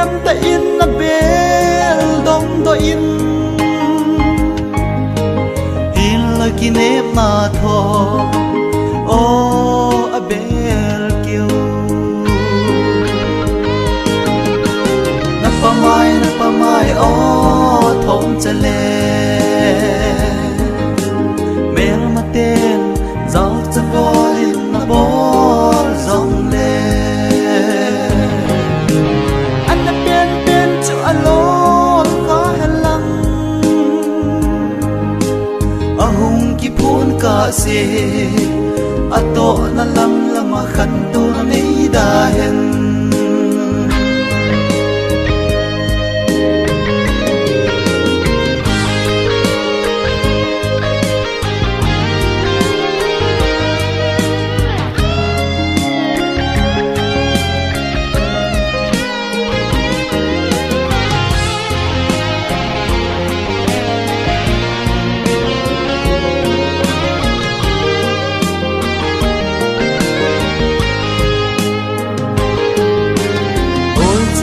em ta in na bel dong do in in la ki nep na tho o a bel kiu na pa mai o thom chale mel ma ten zau chân golin na bol zong le an na pen chu alon ka halang ahung ki phun ka se ato na lam lama khan tu na nei da hen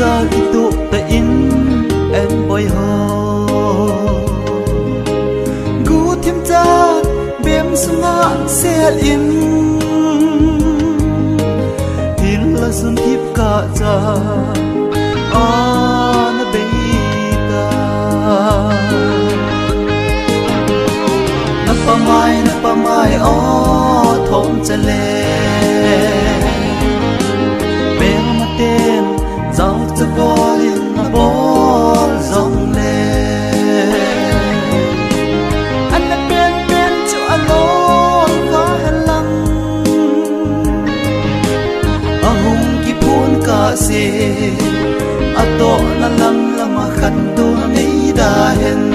sa itu ta in em boy ho gu thim cha bem sunga sel in hin la sun thip ka cha na beita na pa mai o thom chale bem ma ten zau cho golin na bol zong le an na pen chu alon ka halang ahung ki phun ka se ato na lam lama khan tu na nei da hen